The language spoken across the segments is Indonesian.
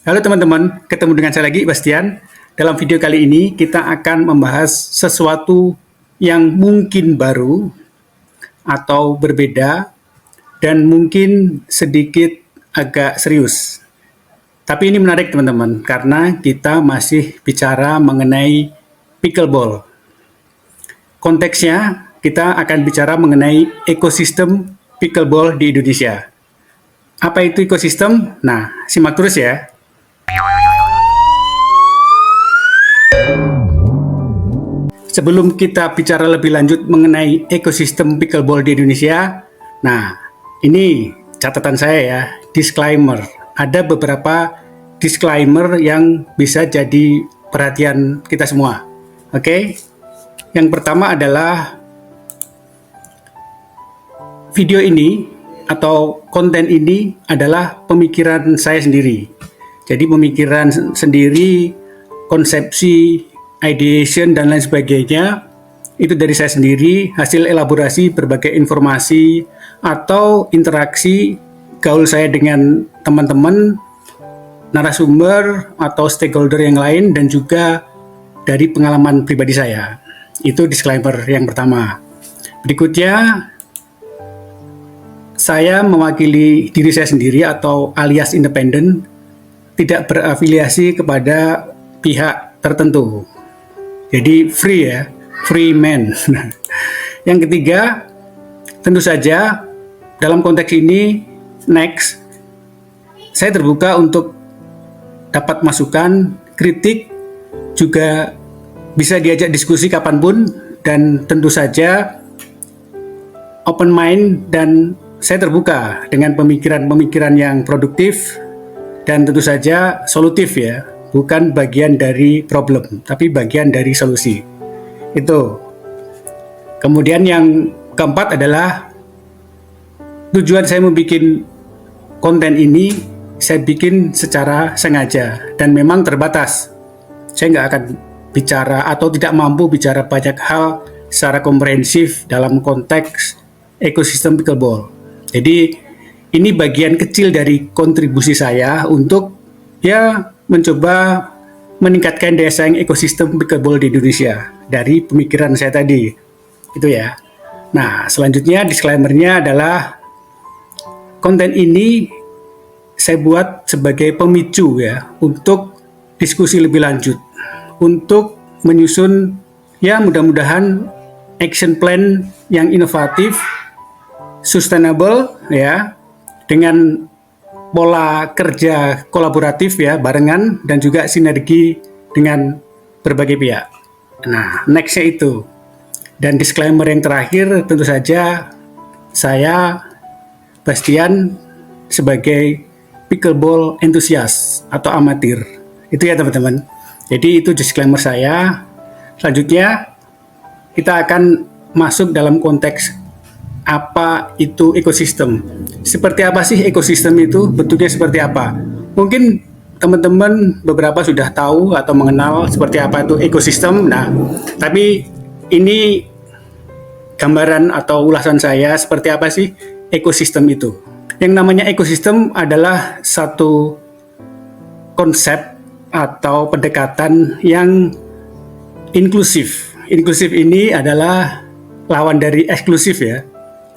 Halo teman-teman, ketemu dengan saya lagi, Bastian. Dalam video kali ini, kita akan membahas sesuatu yang mungkin baru atau berbeda dan mungkin sedikit agak serius. Tapi ini menarik teman-teman, karena kita masih bicara mengenai pickleball. Konteksnya, kita akan bicara mengenai ekosistem pickleball di Indonesia. Apa itu ekosistem? Nah, simak terus ya. Sebelum kita bicara lebih lanjut mengenai ekosistem pickleball di Indonesia, nah ini catatan saya ya, disclaimer. Ada beberapa disclaimer yang bisa jadi perhatian kita semua. Oke? Yang pertama adalah video ini atau konten ini adalah pemikiran saya sendiri. Jadi pemikiran sendiri, konsepsi, ideation dan lain sebagainya itu dari saya sendiri, hasil elaborasi berbagai informasi atau interaksi gaul saya dengan teman-teman, narasumber atau stakeholder yang lain, dan juga dari pengalaman pribadi saya. Itu disclaimer yang pertama. Berikutnya, saya mewakili diri saya sendiri atau alias independen, tidak berafiliasi kepada pihak tertentu. Jadi free ya, free man. Yang ketiga, tentu saja dalam konteks ini, next, saya terbuka untuk dapat masukan, kritik, juga bisa diajak diskusi kapanpun, dan tentu saja open mind, dan saya terbuka dengan pemikiran-pemikiran yang produktif, dan tentu saja solutif ya. Bukan bagian dari problem, tapi bagian dari solusi. Itu. Kemudian yang keempat adalah tujuan saya membuat konten ini, saya bikin secara sengaja dan memang terbatas. Saya nggak akan bicara atau tidak mampu bicara banyak hal secara komprehensif dalam konteks ekosistem pickleball. Jadi ini bagian kecil dari kontribusi saya untuk ya mencoba meningkatkan daya saing ekosistem pickleball di Indonesia dari pemikiran saya tadi, itu ya. Nah, selanjutnya disclaimer-nya adalah konten ini saya buat sebagai pemicu ya untuk diskusi lebih lanjut, untuk menyusun ya mudah-mudahan action plan yang inovatif, sustainable ya, dengan pola kerja kolaboratif ya, barengan, dan juga sinergi dengan berbagai pihak. Nah, nextnya itu. Dan disclaimer yang terakhir, tentu saja saya, Bastian, sebagai pickleball entusias atau amatir. Itu ya teman-teman. Jadi itu disclaimer saya. Selanjutnya, kita akan masuk dalam konteks apa itu ekosistem. Seperti apa sih ekosistem itu? Bentuknya seperti apa? Mungkin teman-teman beberapa sudah tahu atau mengenal seperti apa itu ekosistem. Nah, tapi ini gambaran atau ulasan saya seperti apa sih ekosistem itu. Yang namanya ekosistem adalah satu konsep atau pendekatan yang inklusif. Inklusif ini adalah lawan dari eksklusif ya.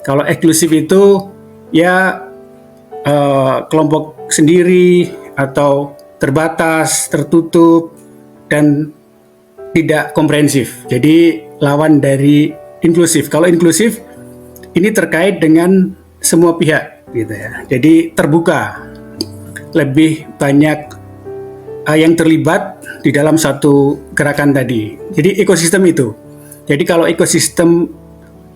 Kalau eksklusif itu ya kelompok sendiri atau terbatas, tertutup, dan tidak komprehensif. Jadi lawan dari inklusif. Kalau inklusif ini terkait dengan semua pihak gitu ya. Jadi terbuka, lebih banyak yang terlibat di dalam satu gerakan tadi. Jadi ekosistem itu. Jadi kalau ekosistem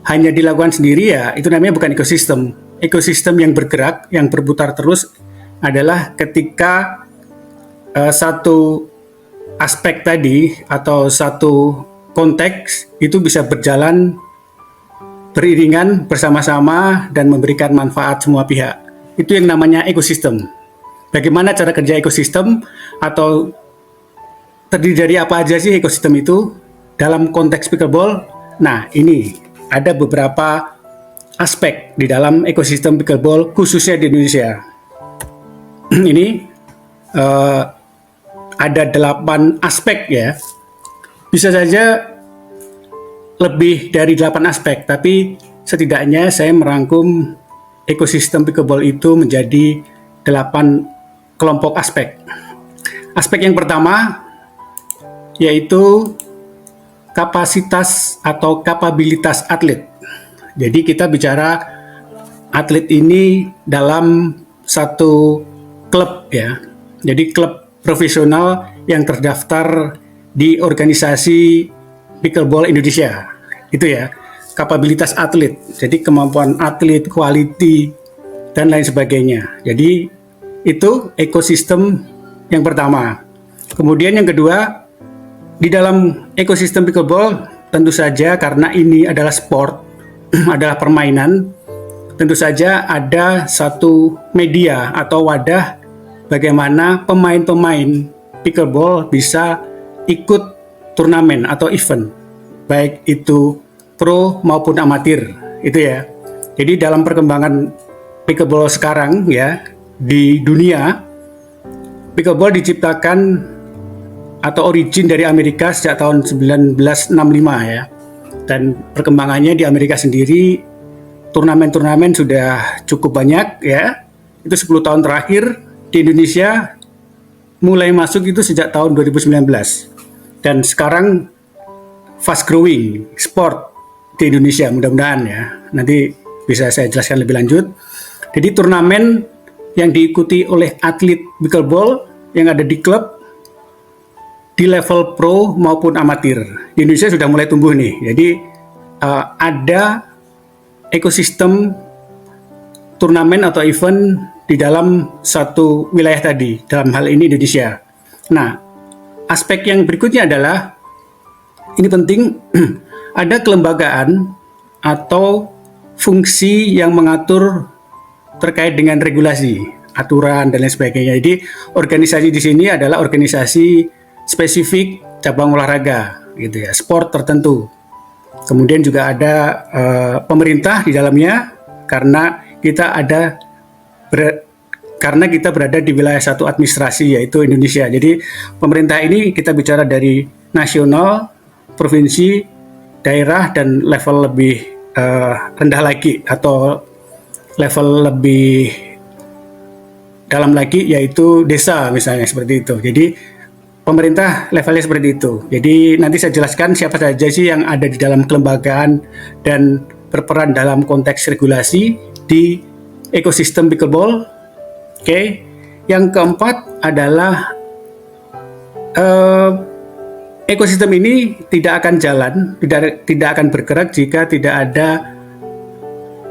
hanya dilakukan sendiri ya itu namanya bukan ekosistem. Ekosistem yang bergerak, yang berputar terus adalah ketika satu aspek tadi atau satu konteks itu bisa berjalan beriringan bersama-sama dan memberikan manfaat semua pihak. Itu yang namanya ekosistem. Bagaimana cara kerja ekosistem atau terdiri dari apa aja sih ekosistem itu dalam konteks pickleball? Nah, ini ada beberapa aspek di dalam ekosistem pickleball khususnya di Indonesia. Ini eh, ada 8 aspek ya. Bisa saja lebih dari 8 aspek, tapi setidaknya saya merangkum ekosistem pickleball itu menjadi 8 kelompok aspek. Aspek yang pertama yaitu kapasitas atau kapabilitas atlet. Jadi kita bicara atlet ini dalam satu klub ya. Jadi klub profesional yang terdaftar di organisasi Pickleball Indonesia. Itu ya, kapabilitas atlet. Jadi kemampuan atlet, quality dan lain sebagainya. Jadi itu ekosistem yang pertama. Kemudian yang kedua, di dalam ekosistem pickleball tentu saja karena ini adalah sport, adalah permainan, tentu saja ada satu media atau wadah bagaimana pemain-pemain pickleball bisa ikut turnamen atau event, baik itu pro maupun amatir, itu ya. Jadi dalam perkembangan pickleball sekarang ya di dunia, pickleball diciptakan atau origin dari Amerika sejak tahun 1965 ya. Dan perkembangannya di Amerika sendiri, turnamen-turnamen sudah cukup banyak ya. Itu 10 tahun terakhir. Di Indonesia mulai masuk itu sejak tahun 2019. Dan sekarang fast growing sport di Indonesia, mudah-mudahan ya. Nanti bisa saya jelaskan lebih lanjut. Jadi turnamen yang diikuti oleh atlet pickleball yang ada di klub di level pro maupun amatir. Di Indonesia sudah mulai tumbuh nih. Jadi ada ekosistem turnamen atau event di dalam satu wilayah tadi, dalam hal ini Indonesia. Nah, aspek yang berikutnya adalah, ini penting, ada kelembagaan atau fungsi yang mengatur terkait dengan regulasi, aturan dan lain sebagainya. Jadi organisasi di sini adalah organisasi spesifik cabang olahraga, gitu ya, sport tertentu. Kemudian juga ada pemerintah di dalamnya karena kita berada di wilayah satu administrasi yaitu Indonesia. Jadi pemerintah ini kita bicara dari nasional, provinsi, daerah dan level lebih rendah lagi atau level lebih dalam lagi yaitu desa misalnya seperti itu. Jadi pemerintah levelnya seperti itu. Jadi nanti saya jelaskan siapa saja sih yang ada di dalam kelembagaan dan berperan dalam konteks regulasi di ekosistem pickleball. Oke. Yang keempat adalah ekosistem ini tidak akan jalan, tidak akan bergerak jika tidak ada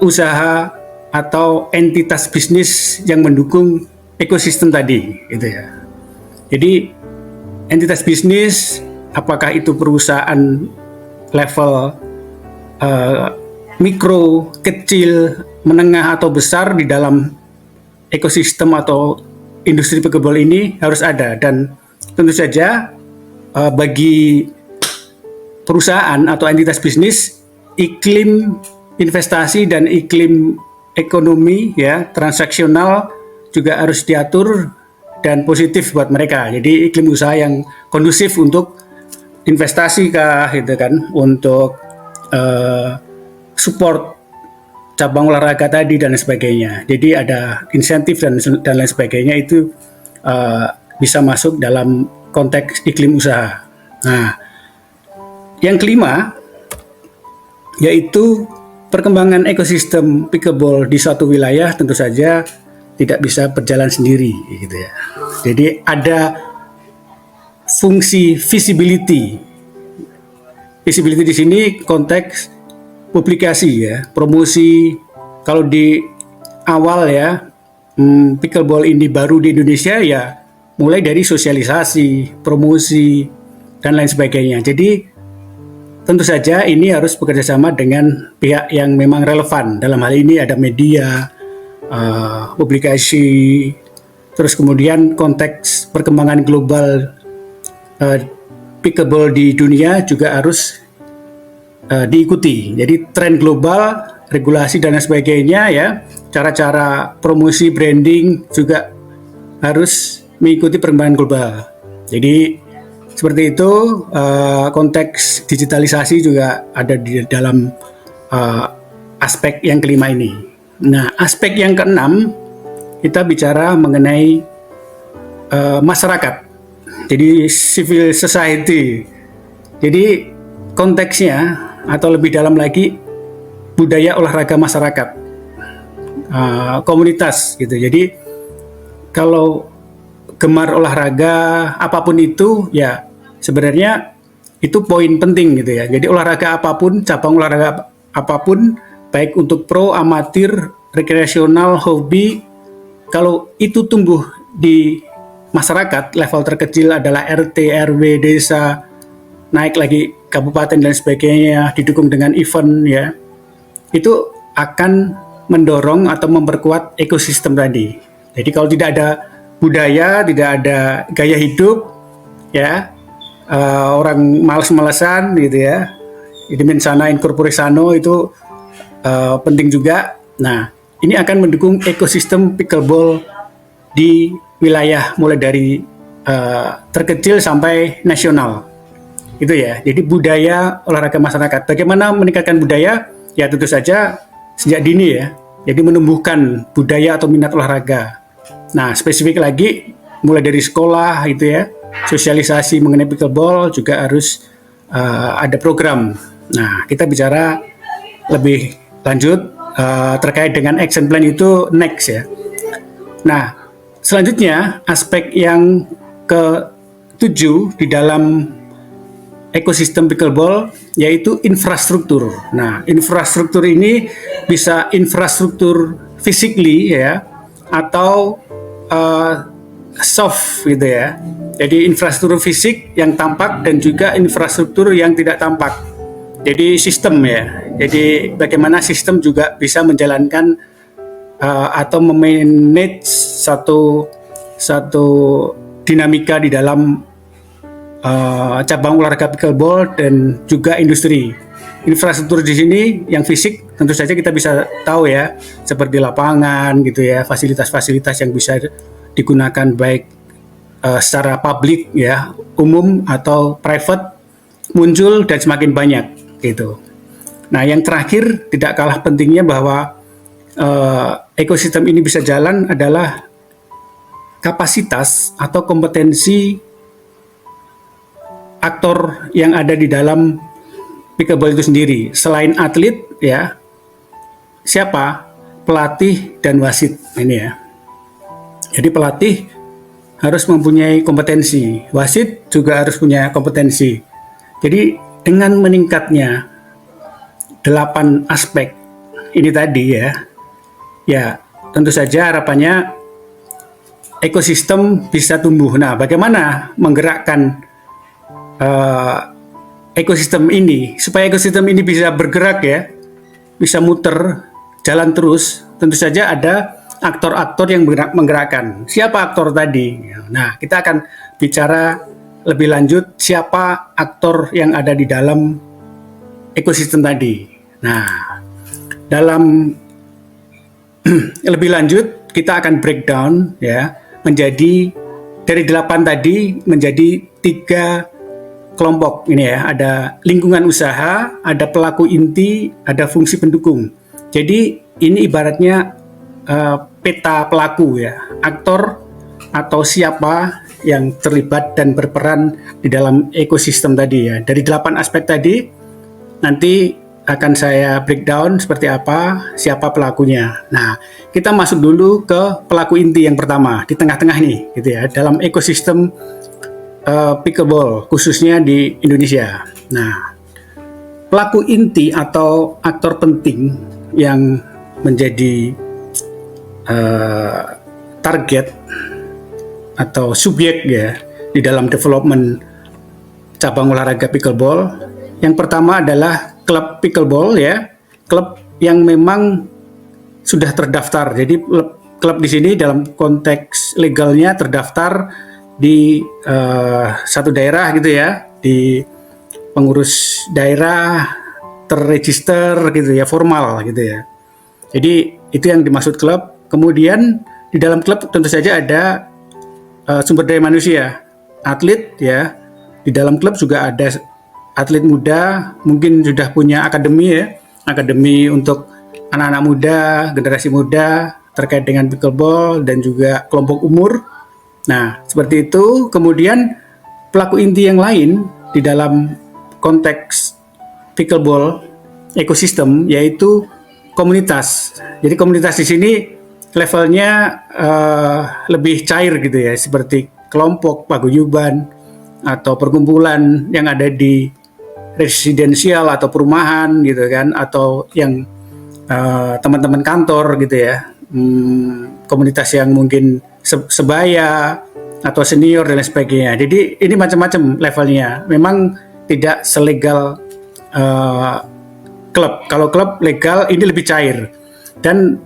usaha atau entitas bisnis yang mendukung ekosistem tadi, gitu ya. Jadi entitas bisnis, apakah itu perusahaan level mikro, kecil, menengah atau besar di dalam ekosistem atau industri pickleball ini harus ada. Dan tentu saja bagi perusahaan atau entitas bisnis, iklim investasi dan iklim ekonomi ya transaksional juga harus diatur dan positif buat mereka. Jadi iklim usaha yang kondusif untuk investasi kah, gitu kan, untuk support cabang olahraga tadi dan sebagainya. Jadi ada insentif dan lain sebagainya itu bisa masuk dalam konteks iklim usaha. Nah, yang kelima yaitu perkembangan ekosistem pickleball di suatu wilayah tentu saja tidak bisa berjalan sendiri, gitu ya. Jadi ada fungsi visibility. Visibility di sini konteks publikasi ya, promosi. Kalau di awal ya, pickleball ini baru di Indonesia ya, mulai dari sosialisasi, promosi dan lain sebagainya. Jadi tentu saja ini harus bekerja sama dengan pihak yang memang relevan. Dalam hal ini ada media, publikasi, terus kemudian konteks perkembangan global pickleball di dunia juga harus diikuti. Jadi tren global, regulasi dan lain sebagainya ya, cara-cara promosi branding juga harus mengikuti perkembangan global. Jadi seperti itu, konteks digitalisasi juga ada di dalam aspek yang kelima ini. Nah, aspek yang keenam kita bicara mengenai masyarakat. Jadi civil society. Jadi konteksnya atau lebih dalam lagi budaya olahraga masyarakat, komunitas gitu. Jadi kalau gemar olahraga apapun itu ya sebenarnya itu poin penting gitu ya. Jadi olahraga apapun, cabang olahraga apapun, baik untuk pro, amatir, rekreasional, hobi, kalau itu tumbuh di masyarakat, level terkecil adalah RT, RW, desa, naik lagi kabupaten dan sebagainya, didukung dengan event ya, itu akan mendorong atau memperkuat ekosistem tadi. Jadi kalau tidak ada budaya, tidak ada gaya hidup, ya orang malas-malasan gitu ya, in sana in corpore sano itu penting juga. Nah, ini akan mendukung ekosistem pickleball di wilayah mulai dari terkecil sampai nasional. Itu ya. Jadi budaya olahraga masyarakat. Bagaimana meningkatkan budaya? Ya tentu saja sejak dini ya. Jadi menumbuhkan budaya atau minat olahraga. Nah, spesifik lagi mulai dari sekolah gitu ya. Sosialisasi mengenai pickleball juga harus ada program. Nah, kita bicara lebih lanjut terkait dengan action plan itu next ya. Nah, selanjutnya aspek yang ke-7 di dalam ekosistem pickleball yaitu infrastruktur. Nah, infrastruktur ini bisa infrastruktur physically ya atau soft gitu ya. Jadi infrastruktur fisik yang tampak dan juga infrastruktur yang tidak tampak. Jadi sistem ya. Jadi bagaimana sistem juga bisa menjalankan atau memanage satu dinamika di dalam cabang olahraga pickleball dan juga industri. Infrastruktur di sini yang fisik tentu saja kita bisa tahu ya, seperti lapangan gitu ya, fasilitas-fasilitas yang bisa digunakan baik secara publik ya, umum atau private muncul dan semakin banyak gitu. Nah, yang terakhir tidak kalah pentingnya bahwa ekosistem ini bisa jalan adalah kapasitas atau kompetensi aktor yang ada di dalam pickleball itu sendiri. Selain atlet ya, siapa? Pelatih dan wasit ini ya. Jadi pelatih harus mempunyai kompetensi, wasit juga harus punya kompetensi. Jadi dengan meningkatnya 8 aspek ini tadi ya tentu saja harapannya ekosistem bisa tumbuh. Nah, bagaimana menggerakkan ekosistem ini supaya ekosistem ini bisa bergerak ya, bisa muter, jalan terus? Tentu saja ada aktor-aktor yang menggerakkan. Siapa aktor tadi? Nah, kita akan bicara lebih lanjut siapa aktor yang ada di dalam ekosistem tadi. Nah, dalam lebih lanjut kita akan breakdown ya menjadi dari 8 tadi menjadi 3 kelompok ini ya. Ada lingkungan usaha, ada pelaku inti, ada fungsi pendukung. Jadi ini ibaratnya peta pelaku ya, aktor atau siapa yang terlibat dan berperan di dalam ekosistem tadi ya. Dari 8 aspek tadi nanti akan saya breakdown seperti apa, siapa pelakunya. Nah, kita masuk dulu ke pelaku inti yang pertama di tengah-tengah nih gitu ya, dalam ekosistem pickleball khususnya di Indonesia. Nah, pelaku inti atau aktor penting yang menjadi target atau subjek ya di dalam development cabang olahraga pickleball. Yang pertama adalah klub pickleball ya, klub yang memang sudah terdaftar. Jadi klub di sini dalam konteks legalnya terdaftar di satu daerah gitu ya, di pengurus daerah terregister gitu ya, formal gitu ya. Jadi itu yang dimaksud klub. Kemudian di dalam klub tentu saja ada sumber daya manusia, atlet ya. Di dalam klub juga ada atlet muda, mungkin sudah punya akademi ya, akademi untuk anak-anak muda, generasi muda terkait dengan pickleball dan juga kelompok umur. Nah, seperti itu. Kemudian pelaku inti yang lain di dalam konteks pickleball ekosistem yaitu komunitas. Jadi komunitas di sini levelnya lebih cair gitu ya, seperti kelompok, paguyuban atau perkumpulan yang ada di residensial atau perumahan gitu kan, atau yang teman-teman kantor gitu ya, komunitas yang mungkin sebaya atau senior dan lain sebagainya. Jadi ini macam-macam levelnya. Memang tidak selegal klub. Kalau klub legal ini lebih cair. Dan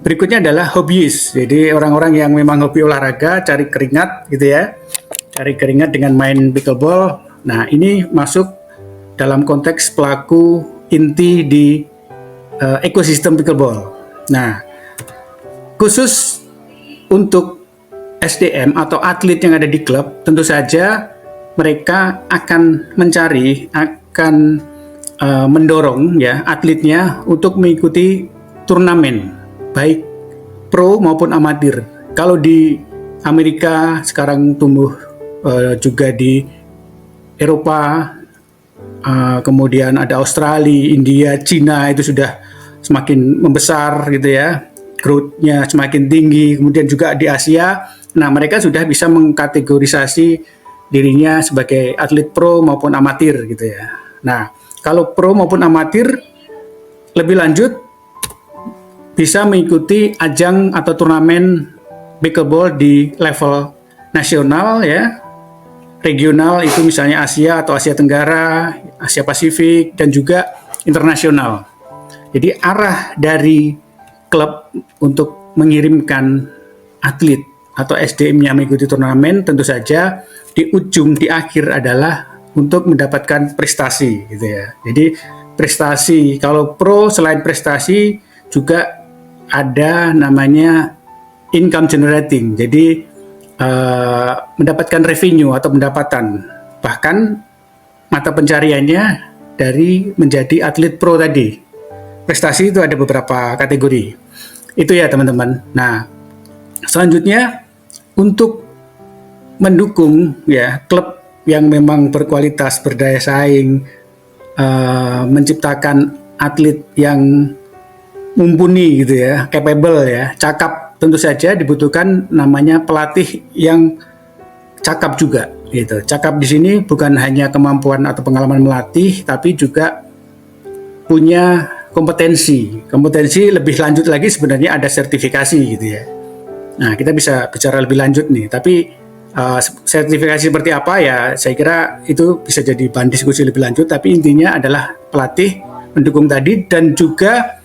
berikutnya adalah hobiis. Jadi orang-orang yang memang hobi olahraga, cari keringat gitu ya. Cari keringat dengan main pickleball. Nah, ini masuk dalam konteks pelaku inti di ekosistem pickleball. Nah, khusus untuk SDM atau atlet yang ada di klub, tentu saja mereka akan mencari, akan mendorong ya atletnya untuk mengikuti turnamen, baik pro maupun amatir. Kalau di Amerika sekarang tumbuh, juga di Eropa, kemudian ada Australia, India, Cina, itu sudah semakin membesar gitu ya, growth-nya semakin tinggi. Kemudian juga di Asia, nah mereka sudah bisa mengkategorisasi dirinya sebagai atlet pro maupun amatir gitu ya. Nah, kalau pro maupun amatir lebih lanjut bisa mengikuti ajang atau turnamen pickleball di level nasional ya, regional itu misalnya Asia atau Asia Tenggara, Asia Pasifik, dan juga internasional. Jadi arah dari klub untuk mengirimkan atlet atau SDM-nya mengikuti turnamen tentu saja di ujung, di akhir adalah untuk mendapatkan prestasi gitu ya. Jadi prestasi, kalau pro selain prestasi juga ada namanya income generating. Jadi mendapatkan revenue atau pendapatan. Bahkan mata pencariannya dari menjadi atlet pro tadi. Prestasi itu ada beberapa kategori. Itu ya teman-teman. Nah, selanjutnya untuk mendukung ya klub yang memang berkualitas, berdaya saing, menciptakan atlet yang mumpuni gitu ya, capable ya, cakap. Tentu saja dibutuhkan namanya pelatih yang cakap juga gitu. Cakap di sini bukan hanya kemampuan atau pengalaman melatih, tapi juga punya kompetensi. Kompetensi lebih lanjut lagi sebenarnya ada sertifikasi gitu ya. Nah, kita bisa bicara lebih lanjut nih, tapi sertifikasi seperti apa ya, saya kira itu bisa jadi bahan diskusi lebih lanjut, tapi intinya adalah pelatih mendukung tadi, dan juga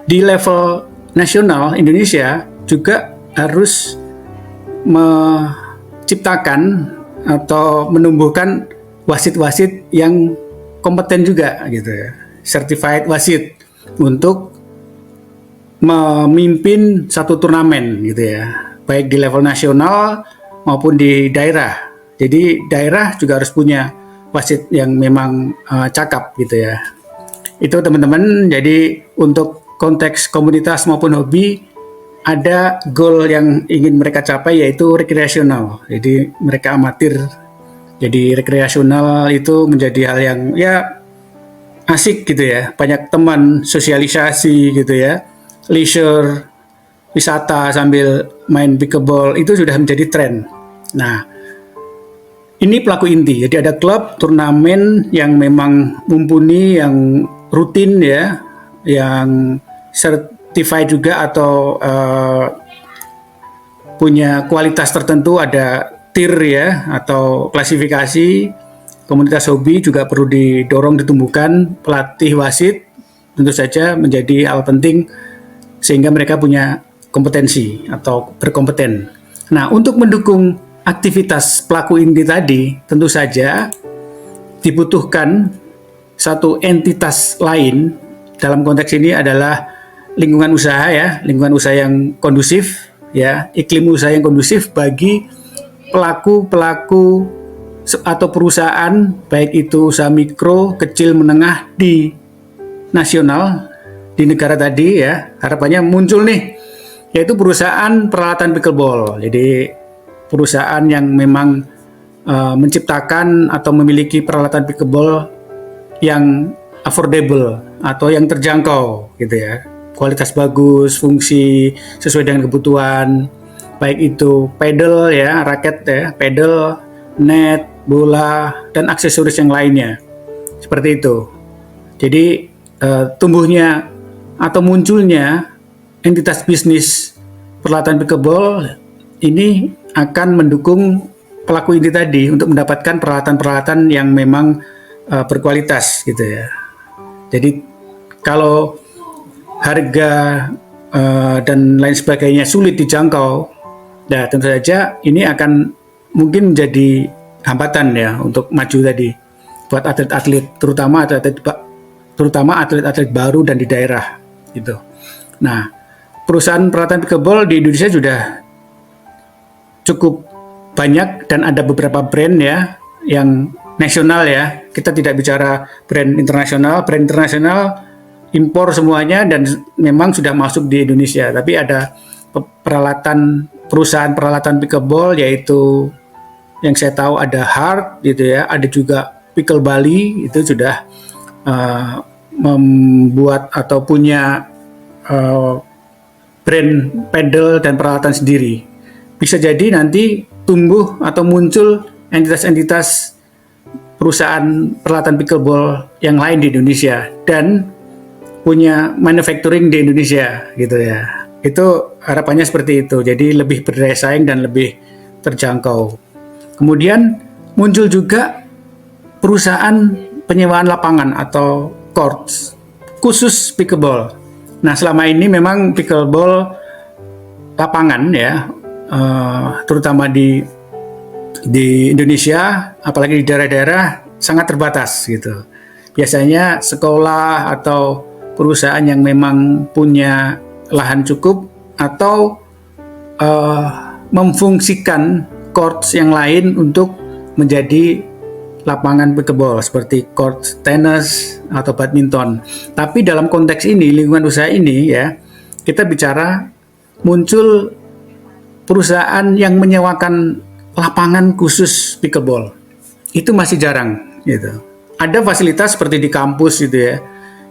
di level nasional Indonesia juga harus menciptakan atau menumbuhkan wasit-wasit yang kompeten juga gitu ya, certified wasit untuk memimpin satu turnamen gitu ya, baik di level nasional maupun di daerah. Jadi daerah juga harus punya wasit yang memang cakap gitu ya. Itu teman-teman. Jadi untuk konteks komunitas maupun hobi ada goal yang ingin mereka capai, yaitu rekreasional. Jadi mereka amatir. Jadi rekreasional itu menjadi hal yang ya asik gitu ya. Banyak teman, sosialisasi gitu ya. Leisure, wisata sambil main pickleball itu sudah menjadi tren. Nah, ini pelaku inti. Jadi ada klub, turnamen yang memang mumpuni, yang rutin ya, yang certified juga atau punya kualitas tertentu, ada tier ya atau klasifikasi. Komunitas hobi juga perlu didorong, ditumbuhkan. Pelatih wasit tentu saja menjadi hal penting sehingga mereka punya kompetensi atau berkompeten. Nah, untuk mendukung aktivitas pelaku inti tadi, tentu saja dibutuhkan satu entitas lain. Dalam konteks ini adalah lingkungan usaha ya, lingkungan usaha yang kondusif ya, iklim usaha yang kondusif bagi pelaku-pelaku atau perusahaan, baik itu usaha mikro, kecil, menengah di nasional, di negara tadi ya, harapannya muncul nih, yaitu perusahaan peralatan pickleball. Jadi perusahaan yang memang menciptakan atau memiliki peralatan pickleball yang affordable atau yang terjangkau gitu ya, kualitas bagus, fungsi sesuai dengan kebutuhan, baik itu pedal ya, raket ya, pedal, net, bola, dan aksesoris yang lainnya, seperti itu. Jadi tumbuhnya atau munculnya entitas bisnis peralatan pickleball ini akan mendukung pelaku ini tadi untuk mendapatkan peralatan-peralatan yang memang berkualitas gitu ya. Jadi kalau harga dan lain sebagainya sulit dijangkau, nah tentu saja ini akan mungkin menjadi hambatan ya untuk maju tadi buat atlet-atlet, terutama atlet-atlet baru dan di daerah gitu. Nah, perusahaan peralatan pickleball di Indonesia sudah cukup banyak dan ada beberapa brand ya yang nasional ya. Kita tidak bicara brand internasional. Brand internasional impor semuanya dan memang sudah masuk di Indonesia. Tapi ada perusahaan peralatan pickleball, yaitu yang saya tahu ada Hard gitu ya. Ada juga Pickle Bali, itu sudah membuat atau punya brand pedal dan peralatan sendiri. Bisa jadi nanti tumbuh atau muncul entitas-entitas perusahaan peralatan pickleball yang lain di Indonesia dan punya manufacturing di Indonesia gitu ya. Itu harapannya seperti itu. Jadi lebih berdaya saing dan lebih terjangkau. Kemudian muncul juga perusahaan penyewaan lapangan atau courts khusus pickleball. Nah, selama ini memang pickleball lapangan ya, terutama di Indonesia, apalagi di daerah-daerah sangat terbatas gitu. Biasanya sekolah atau perusahaan yang memang punya lahan cukup atau memfungsikan courts yang lain untuk menjadi lapangan pickleball seperti court tenis atau badminton. Tapi dalam konteks ini, lingkungan usaha ini ya, kita bicara muncul perusahaan yang menyewakan lapangan khusus pickleball. Itu masih jarang gitu. Ada fasilitas seperti di kampus gitu ya.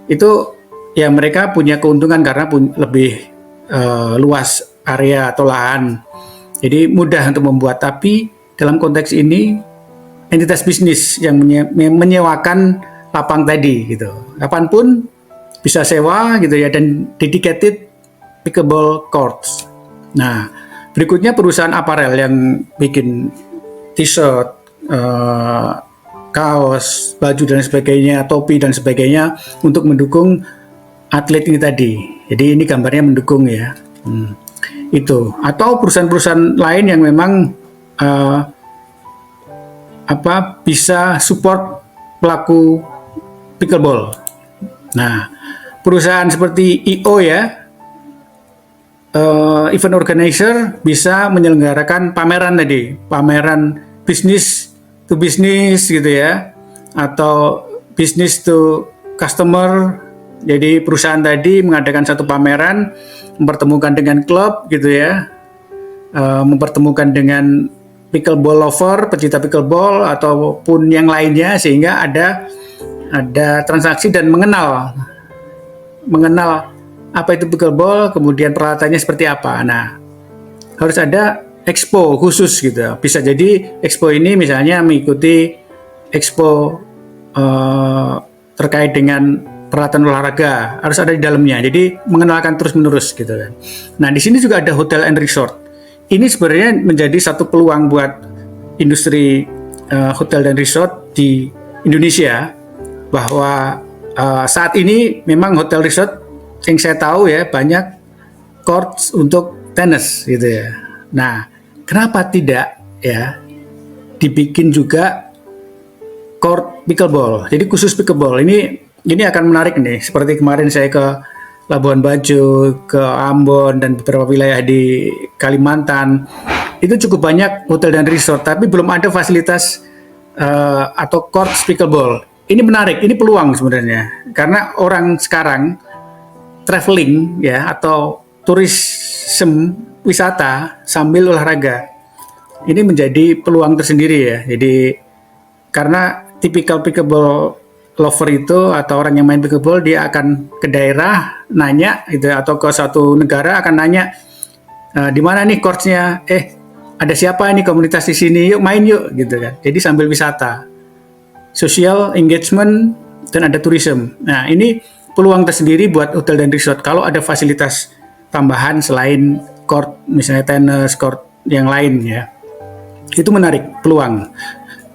Itu ya mereka punya keuntungan karena lebih luas area atau lahan. Jadi mudah untuk membuat, tapi dalam konteks ini entitas bisnis yang menyewakan lapang tadi gitu. Kapanpun bisa sewa gitu ya, dan dedicated pickleball courts. Nah, berikutnya perusahaan aparel yang bikin t-shirt, kaos, baju dan sebagainya, topi dan sebagainya untuk mendukung atlet ini tadi. Jadi ini gambarnya mendukung ya. Itu. Atau perusahaan-perusahaan lain yang memang bisa support pelaku pickleball. Nah, perusahaan seperti IO ya, event organizer bisa menyelenggarakan pameran tadi, pameran bisnis to bisnis gitu ya, atau bisnis to customer. Jadi perusahaan tadi mengadakan satu pameran, mempertemukan dengan klub gitu ya, mempertemukan dengan pickleball lover, pecinta pickleball ataupun yang lainnya, sehingga ada transaksi dan mengenal apa itu pickleball, kemudian peralatannya seperti apa. Nah, harus ada expo khusus gitu. Bisa jadi expo ini misalnya mengikuti expo terkait dengan peralatan olahraga, harus ada di dalamnya. Jadi mengenalkan terus-menerus gitu kan. Nah, di sini juga ada hotel and resort. Ini sebenarnya menjadi satu peluang buat industri hotel dan resort di Indonesia, bahwa saat ini memang hotel resort yang saya tahu ya banyak courts untuk tenis gitu ya. Nah, kenapa tidak ya dibikin juga court pickleball? Jadi khusus pickleball. Ini akan menarik nih. Seperti kemarin saya ke Labuan Bajo, ke Ambon dan beberapa wilayah di Kalimantan. itu cukup banyak hotel dan resort, tapi belum ada fasilitas atau court pickleball. Ini menarik, ini peluang sebenarnya, karena orang sekarang traveling ya atau tourism wisata sambil olahraga. Ini menjadi peluang tersendiri ya. Jadi karena tipikal pickleball lover itu atau orang yang main pickleball, dia akan ke daerah nanya gitu atau ke satu negara akan nanya di mana nih courtsnya, ada siapa nih komunitas di sini, yuk main yuk gitu kan. Jadi sambil wisata, social engagement, dan ada tourism. Nah ini peluang tersendiri buat hotel dan resort kalau ada fasilitas tambahan selain court, misalnya tenis, court yang lain ya. Itu menarik peluang.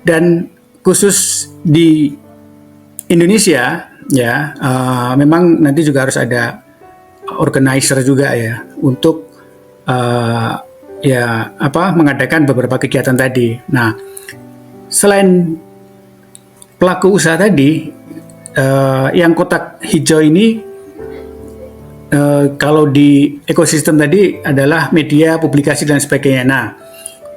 Dan khusus di Indonesia ya, memang nanti juga harus ada organizer juga ya untuk mengadakan beberapa kegiatan tadi. Nah, selain pelaku usaha tadi, yang kotak hijau ini kalau di ekosistem tadi adalah media, publikasi dan sebagainya. Nah,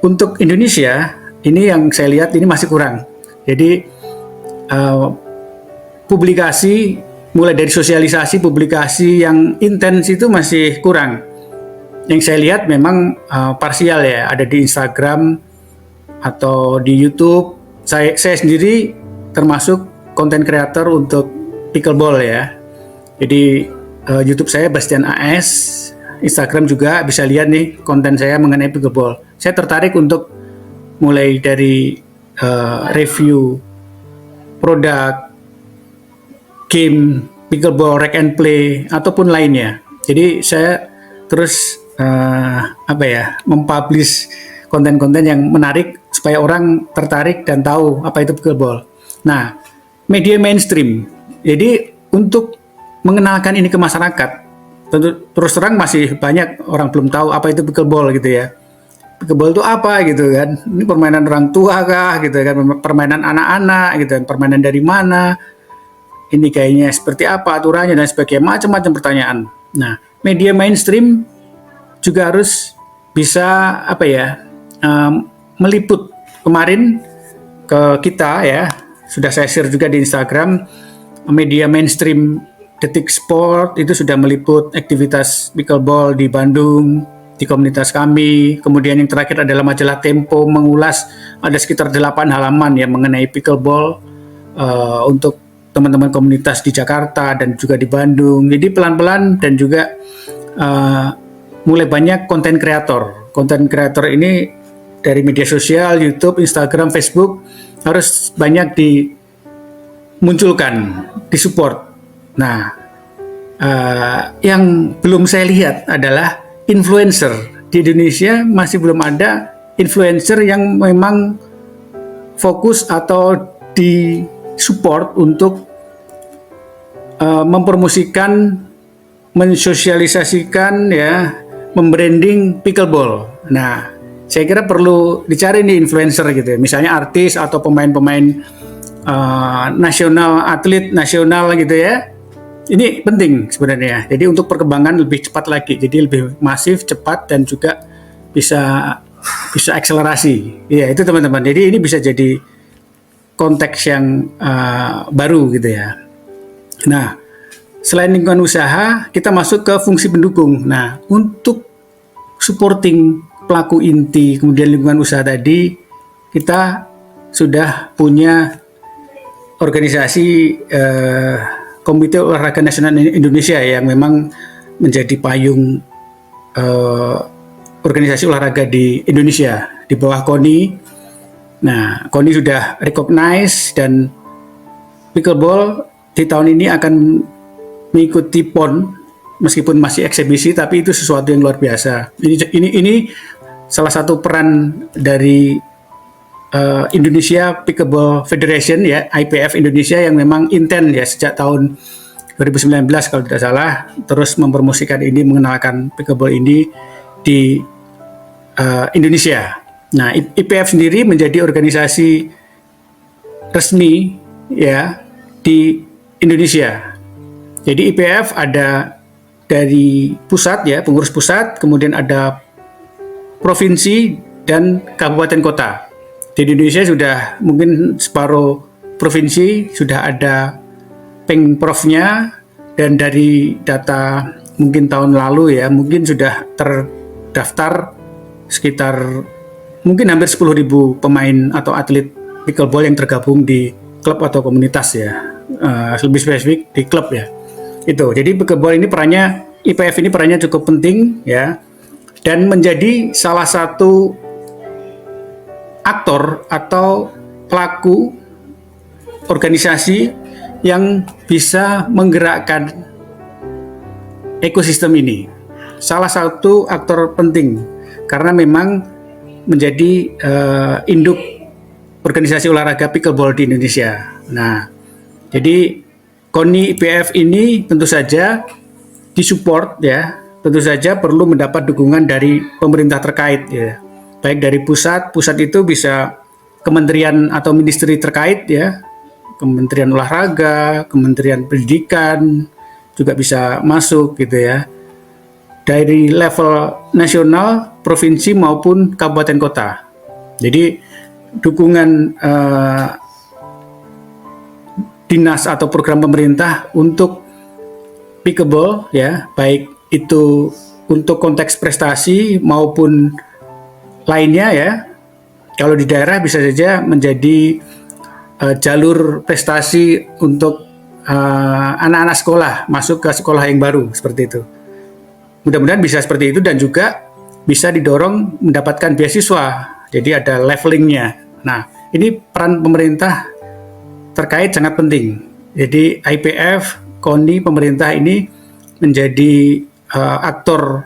untuk Indonesia ini yang saya lihat ini masih kurang. Jadi publikasi mulai dari sosialisasi, publikasi yang intens itu masih kurang. Yang saya lihat memang parsial ya, ada di Instagram atau di YouTube. Saya sendiri termasuk konten kreator untuk pickleball ya. Jadi YouTube saya Bastian AS, Instagram juga bisa lihat nih konten saya mengenai pickleball. Saya tertarik untuk mulai dari review produk, game, pickleball, rack and play ataupun lainnya. Jadi saya terus mempublish konten-konten yang menarik supaya orang tertarik dan tahu apa itu pickleball. Nah, media mainstream. Jadi untuk mengenalkan ini ke masyarakat, tentu terus terang masih banyak orang belum tahu apa itu pickleball gitu ya. Pickleball itu apa gitu kan? Ini permainan orang tua kah gitu kan? Permainan anak-anak gitu kan? Permainan dari mana? Ini kayaknya seperti apa aturannya dan sebagainya, macam-macam pertanyaan. Nah, media mainstream juga harus bisa meliput. Kemarin ke kita ya, sudah saya share juga di Instagram, media mainstream Detik Sport itu sudah meliput aktivitas pickleball di Bandung, di komunitas kami. Kemudian yang terakhir adalah majalah Tempo mengulas ada sekitar 8 halaman ya mengenai pickleball untuk teman-teman komunitas di Jakarta dan juga di Bandung. Jadi pelan-pelan dan juga mulai banyak konten kreator. Konten kreator ini dari media sosial, YouTube, Instagram, Facebook harus banyak dimunculkan, disupport. Nah, yang belum saya lihat adalah influencer. Di Indonesia masih belum ada influencer yang memang fokus atau disupport untuk mempromosikan, mensosialisasikan ya, membranding pickleball. Nah, saya kira perlu dicari nih influencer gitu ya, misalnya artis atau pemain-pemain nasional, atlet nasional gitu ya. Ini penting sebenarnya. Jadi untuk perkembangan lebih cepat lagi, jadi lebih masif, cepat dan juga bisa akselerasi. Ya itu teman-teman. Jadi ini bisa jadi konteks yang baru gitu ya. Nah, selain lingkungan usaha, kita masuk ke fungsi pendukung. Nah, untuk supporting pelaku inti, kemudian lingkungan usaha tadi, kita sudah punya organisasi Komite Olahraga Nasional Indonesia yang memang menjadi payung organisasi olahraga di Indonesia di bawah KONI. Nah, KONI sudah recognize dan pickleball di tahun ini akan mengikuti PON meskipun masih eksibisi, tapi itu sesuatu yang luar biasa. Ini salah satu peran dari Indonesia Pickleball Federation ya, IPF Indonesia yang memang intens ya sejak tahun 2019 kalau tidak salah, terus mempromosikan ini, mengenalkan pickleball ini di Indonesia. Nah, IPF sendiri menjadi organisasi resmi ya di Indonesia. Jadi IPF ada dari pusat ya, pengurus pusat, kemudian ada provinsi dan kabupaten kota. Di Indonesia sudah mungkin separuh provinsi sudah ada pengprovnya, dan dari data mungkin tahun lalu ya, mungkin sudah terdaftar sekitar mungkin hampir 10.000 pemain atau atlet pickleball yang tergabung di klub atau komunitas ya. Lebih spesifik di klub ya. Itu. Jadi pickleball ini perannya, IPF ini perannya cukup penting ya, dan menjadi salah satu aktor atau pelaku organisasi yang bisa menggerakkan ekosistem ini. Salah satu aktor penting karena memang menjadi induk organisasi olahraga pickleball di Indonesia. Nah, jadi KONI IPF ini tentu saja disupport ya, tentu saja perlu mendapat dukungan dari pemerintah terkait ya. Baik dari pusat itu bisa kementerian atau ministry terkait ya, Kementerian Olahraga, Kementerian Pendidikan juga bisa masuk gitu ya. Dari level nasional, provinsi maupun kabupaten kota. Jadi dukungan dinas atau program pemerintah untuk pickleball ya, baik itu untuk konteks prestasi maupun lainnya ya. Kalau di daerah bisa saja menjadi jalur prestasi untuk anak-anak sekolah masuk ke sekolah yang baru seperti itu. Mudah-mudahan bisa seperti itu, dan juga bisa didorong mendapatkan beasiswa. Jadi ada levelingnya. Nah, ini peran pemerintah terkait sangat penting. Jadi IPF, KONI, pemerintah ini menjadi aktor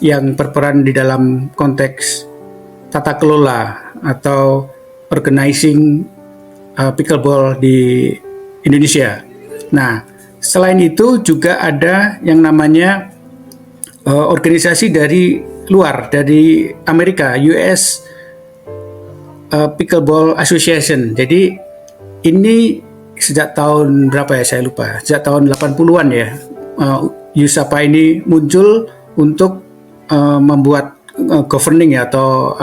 yang berperan di dalam konteks tata kelola atau organizing pickleball di Indonesia. Nah, selain itu juga ada yang namanya organisasi dari luar, dari Amerika, US Pickleball Association. Jadi ini sejak tahun berapa ya, saya lupa, sejak tahun 80-an ya, USAPA ini muncul untuk membuat governing ya, atau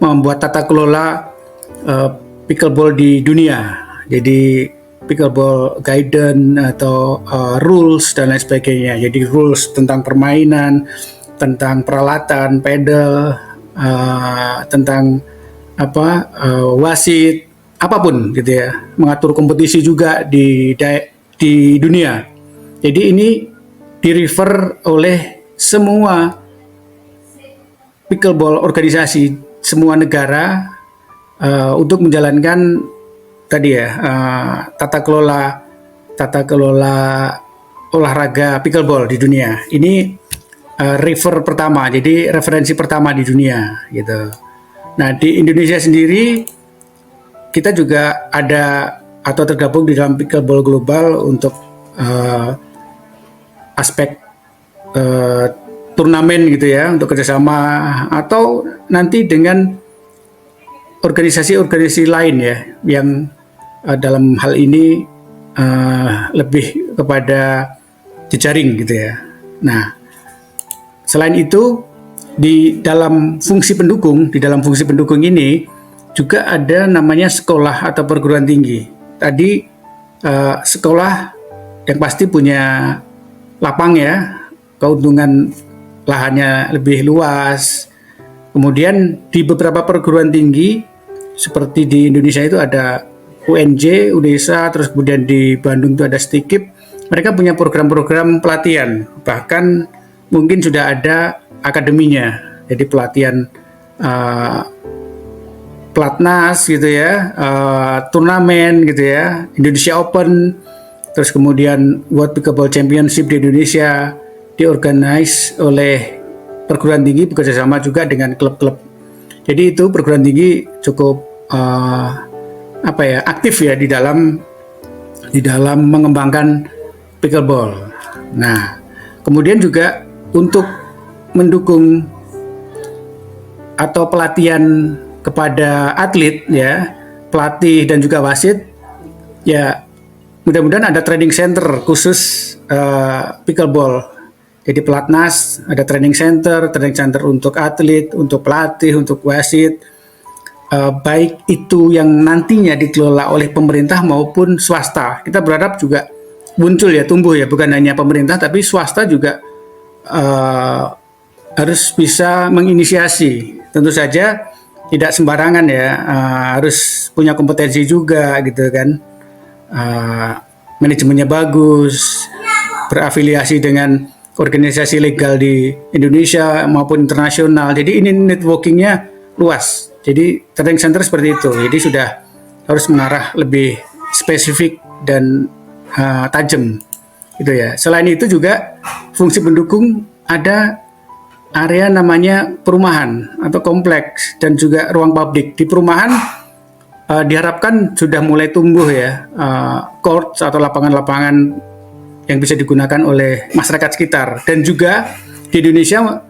membuat tata kelola pickleball di dunia. Jadi pickleball guidance atau rules dan lain sebagainya. Jadi rules tentang permainan, tentang peralatan, pedal, tentang wasit, apapun gitu ya. Mengatur kompetisi juga di dunia. Jadi ini di-refer oleh semua pickleball organisasi, semua negara untuk menjalankan tadi ya, tata kelola olahraga pickleball di dunia. Ini refer pertama, jadi referensi pertama di dunia gitu. Nah, di Indonesia sendiri kita juga ada atau tergabung di dalam pickleball global untuk aspek turnamen gitu ya, untuk kerjasama atau nanti dengan organisasi-organisasi lain ya, yang dalam hal ini lebih kepada jejaring gitu ya. Nah, selain itu di dalam fungsi pendukung ini juga ada namanya sekolah atau perguruan tinggi. Tadi sekolah yang pasti punya lapang ya, keuntungan lahannya lebih luas. Kemudian di beberapa perguruan tinggi seperti di Indonesia itu ada UNJ, UNESA, terus kemudian di Bandung itu ada STIKIP. Mereka punya program-program pelatihan, bahkan mungkin sudah ada akademinya. Jadi pelatihan pelatnas gitu ya, turnamen gitu ya, Indonesia Open, terus kemudian World Pickleball Championship di Indonesia diorganize oleh perguruan tinggi bekerjasama juga dengan klub-klub. Jadi itu perguruan tinggi cukup aktif ya di dalam mengembangkan pickleball. Nah, kemudian juga untuk mendukung atau pelatihan kepada atlet ya, pelatih dan juga wasit ya, mudah-mudahan ada training center khusus pickleball Jadi pelatnas, ada training center untuk atlet, untuk pelatih, untuk wasit, baik itu yang nantinya dikelola oleh pemerintah maupun swasta. Kita berharap juga muncul ya, tumbuh ya, bukan hanya pemerintah tapi swasta juga harus bisa menginisiasi. Tentu saja tidak sembarangan ya, harus punya kompetensi juga gitu kan. Manajemennya bagus, berafiliasi dengan organisasi legal di Indonesia maupun internasional. Jadi ini networkingnya luas. Jadi training center seperti itu. Jadi sudah harus mengarah lebih spesifik dan tajam, gitu ya. Selain itu juga fungsi pendukung ada area namanya perumahan atau kompleks dan juga ruang publik. Di perumahan diharapkan sudah mulai tumbuh ya courts atau lapangan-lapangan yang bisa digunakan oleh masyarakat sekitar, dan juga di Indonesia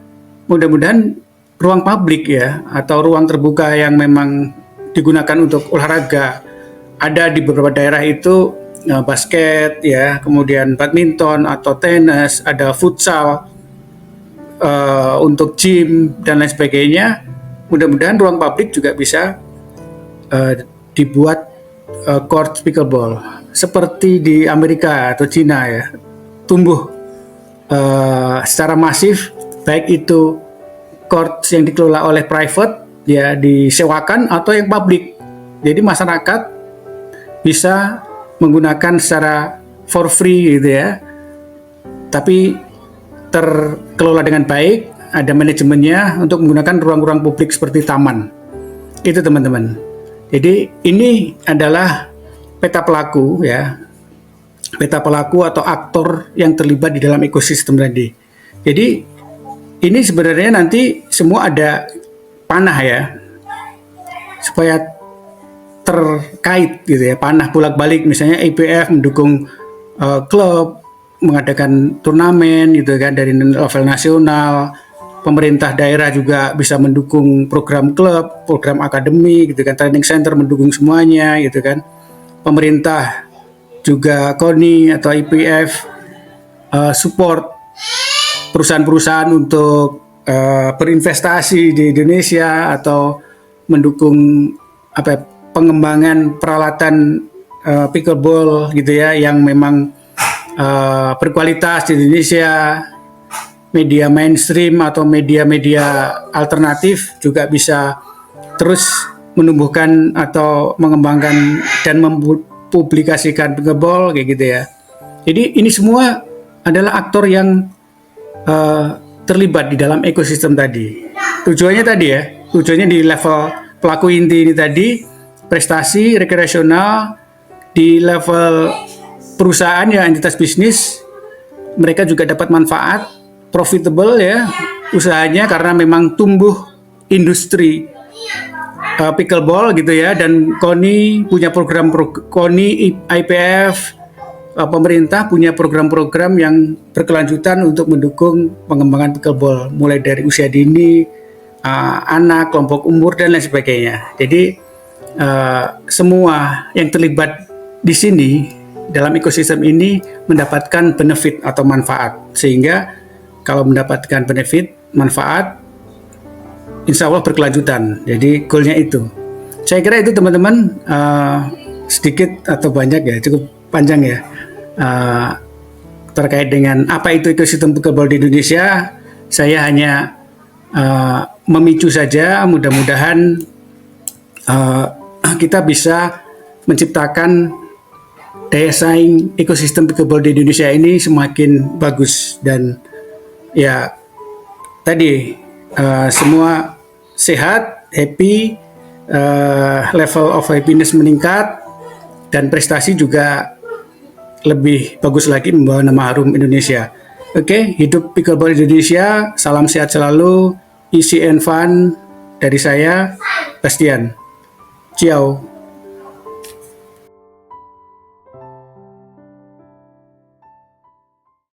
mudah-mudahan ruang publik ya atau ruang terbuka yang memang digunakan untuk olahraga ada di beberapa daerah itu, basket ya, kemudian badminton atau tenis, ada futsal, untuk gym dan lain sebagainya. Mudah-mudahan ruang publik juga bisa dibuat court pickleball seperti di Amerika atau Cina ya, tumbuh secara masif, baik itu court yang dikelola oleh private ya, disewakan, atau yang publik. Jadi masyarakat bisa menggunakan secara for free gitu ya, tapi terkelola dengan baik, ada manajemennya untuk menggunakan ruang-ruang publik seperti taman. Itu teman-teman. Jadi ini adalah peta pelaku ya, peta pelaku atau aktor yang terlibat di dalam ekosistem tadi. Jadi ini sebenarnya nanti semua ada panah ya, supaya terkait gitu ya, panah bolak-balik. Misalnya IPF mendukung klub, mengadakan turnamen gitu kan dari level nasional. Pemerintah daerah juga bisa mendukung program klub, program akademi gitu kan, training center mendukung semuanya gitu kan. Pemerintah juga KONI atau IPF support perusahaan-perusahaan untuk berinvestasi di Indonesia atau mendukung pengembangan peralatan pickleball gitu ya yang memang berkualitas di Indonesia. Media mainstream atau media-media alternatif juga bisa terus menumbuhkan atau mengembangkan dan mempublikasikan pickleball kayak gitu ya. Jadi ini semua adalah aktor yang terlibat di dalam ekosistem tadi. Tujuannya tadi ya, tujuannya di level pelaku inti ini tadi, prestasi rekreasional, di level perusahaan ya, entitas bisnis, mereka juga dapat manfaat, profitable ya usahanya karena memang tumbuh industri pickleball gitu ya. Dan KONI punya program KONI, IPF, pemerintah punya program-program yang berkelanjutan untuk mendukung pengembangan pickleball mulai dari usia dini, anak, kelompok umur dan lain sebagainya. Jadi semua yang terlibat di sini dalam ekosistem ini mendapatkan benefit atau manfaat, sehingga kalau mendapatkan benefit, manfaat, insya Allah berkelanjutan. Jadi goalnya itu. Saya kira itu teman-teman, sedikit atau banyak ya, cukup panjang ya, terkait dengan apa itu ekosistem pickleball di Indonesia. Saya hanya memicu saja, mudah-mudahan kita bisa menciptakan daya saing ekosistem pickleball di Indonesia ini semakin bagus, dan ya tadi semua sehat, happy, level of happiness meningkat, dan prestasi juga lebih bagus lagi, membawa nama harum Indonesia. Oke, hidup pickleball Indonesia, salam sehat selalu, easy and fun dari saya, Bastian. Ciao.